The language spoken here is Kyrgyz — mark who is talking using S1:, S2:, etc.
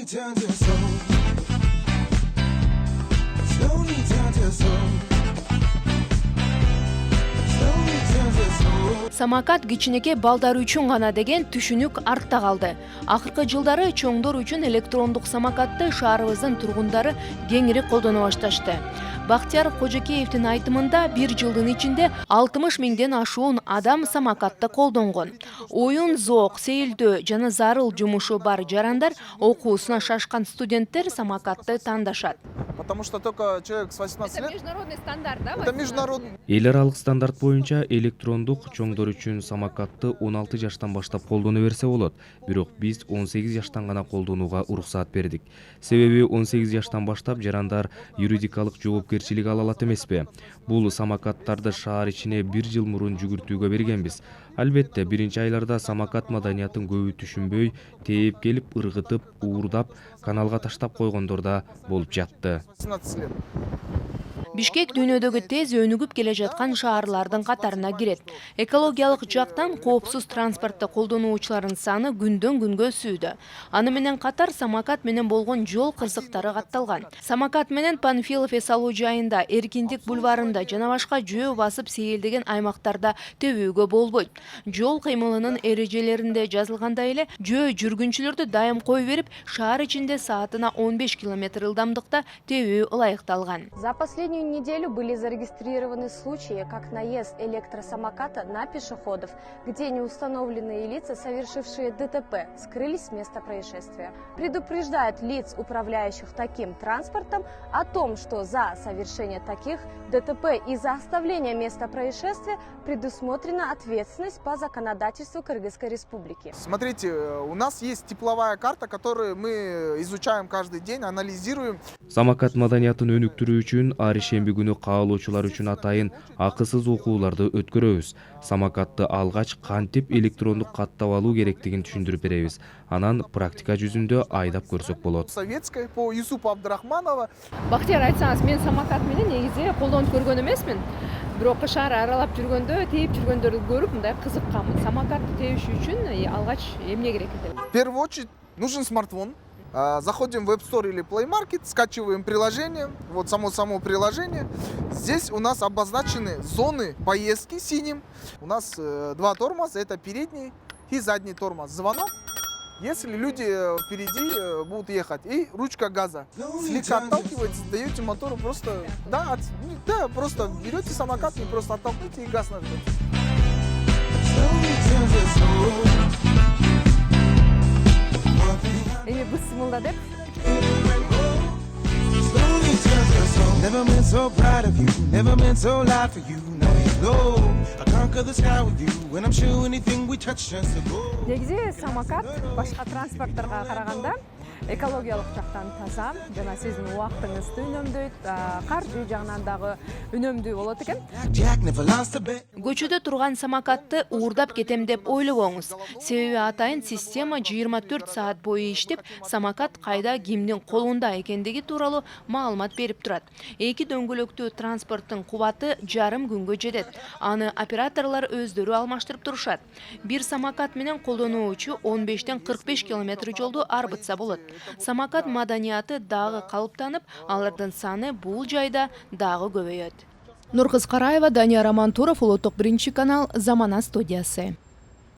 S1: Slowly turns your soul. Slowly turns your soul. Slowly turns your soul.
S2: Самокат кичинекей балдар үчүн гана деген түшүнүк артта калды. Акыркы жылдары чоңдор үчүн электрондук самокатты шаарыбыздын тургундары кеңири колдоно башташты. Бактияр Кожокеевдин айтымында бир жылдын ичинде 60 миңден ашуун адам самокатты колдонгон. Оюн, зоок, сейилдөө жана зарыл жумушу бар жарандар, окуусуна шашкан студенттер самокатты тандашат.
S3: Потому что только человек с 18 лет...
S2: Это международный стандарт, да?
S3: Это международный.
S4: Эл аралык стандарт боюнча электрондук чоңдор үчүн самокатты 16 жаштан баштап колдоно берсе болот. Бирок биз 18 жаштан гана колдонууга уруксаат бердик. Себеби 18 жаштан баштап жарандар юридикалык жоопкерчилик ала алат эмеспи. Бул самокаттарды шаар ичине 1 жыл мурун жүгүртүүгө бергенбиз. Албетте, биринчи айларда самокат маданиятын көбү түшүнбөй, тээп келип, ыргытып, уурдап, каналга таштап койгондор да болуп жатты.
S3: 17 лет.
S2: Бишкек дүйнөдөгү тез өнүгүп келе жаткан шаарлардын катарына кирет. Экологиялык жактан коопсуз транспортты колдонуучулардын саны күндөн күнгө өсүүдө. Аны менен катар самокат менен болгон жол кырсыктары катталган. Самокат менен Панфилов эс алуу жайында, Эркиндик бульварында жана башка жөө басып сейилдеген аймактарда төбүүгө болбойт. Жол кыймылынын эрежелеринде жазылгандай эле жөө жүргүнчүлөрдү дайым кой берип, шаар ичинде саатына 15 км ылдамдыкта төбүү ылайыкталган.
S5: За последнюю неделю были зарегистрированы случаи, как наезд электросамоката на пешеходов, где неустановленные лица, совершившие ДТП, скрылись с места происшествия. Предупреждают лиц, управляющих таким транспортом, о том, что за совершение таких ДТП и за оставление места происшествия предусмотрена ответственность по законодательству Кыргызской Республики.
S3: Смотрите, у нас есть тепловая карта, которую мы изучаем каждый день, анализируем.
S4: Самокат маданиятын өнүктүрүү үчүн ар ишемби күнү каалоочулар үчүн атайын акысыз окууларды өткөрөбүз. Самокатты алгач кантип электрондук каттап алуу керектигин түшүндүрүп беребиз. Анан практика жүзүндө айдап көрсөк болот.
S3: Советская по Юсупу Абдрахманова.
S2: Бактияр, айтсаңыз, мен самокат менен негизи колдонуп көргөн эмесмин. Бирок шаар аралап жүргөндө, тээп жүргөндөрдү көрүп, мындай кызыкканмын. Самокатты тебиш үчүн алгач эмне керек экен?
S3: В первую очередь нужен смартфон. Заходим в App Store или Play Market, скачиваем приложение, вот само приложение. Здесь у нас обозначены зоны поездки синим. У нас два тормоза, это передний и задний тормоз. Звонок, если люди впереди будут ехать, и ручка газа. Слегка отталкиваете, даете мотору просто, да, просто берете самокат и просто оттолкните и газ нажмете.
S2: Эми бысымылда деп.
S1: Never been so proud of you, never been so loud for you. Now you go, I conquer the sky with you. When I'm sure anything we touch turns to gold.
S6: Негизи самокат башка транспортторго караганда экологиялык жактан таза жана сиздин убактыңызды үнөмдөйт, каржы жагынан дагы үнөмдүү болот экен.
S1: Jack never lost a bet.
S2: Көчөдө турган самокатты уурдап кетем деп ойлобоңуз. Себеби атайын система 24 саат бою иштеп, самокат кайда кимдин колунда экендиги тууралуу маалымат берип турат. Эки дөңгөлөктүү транспорттун кубаты жарым күнгө жетет. Аны операторлор өздөрү алмаштырып турушат. Бир самокат менен колдонуучу 15-тен 45 км жолду арбытса болот. Самокат маданияты дагы калыптанып, алардын саны бул жайда дагы көбөйөт. Нуркыз Караева, Данияр Амантуров, Улуттук биринчи канал, Замана студиясы.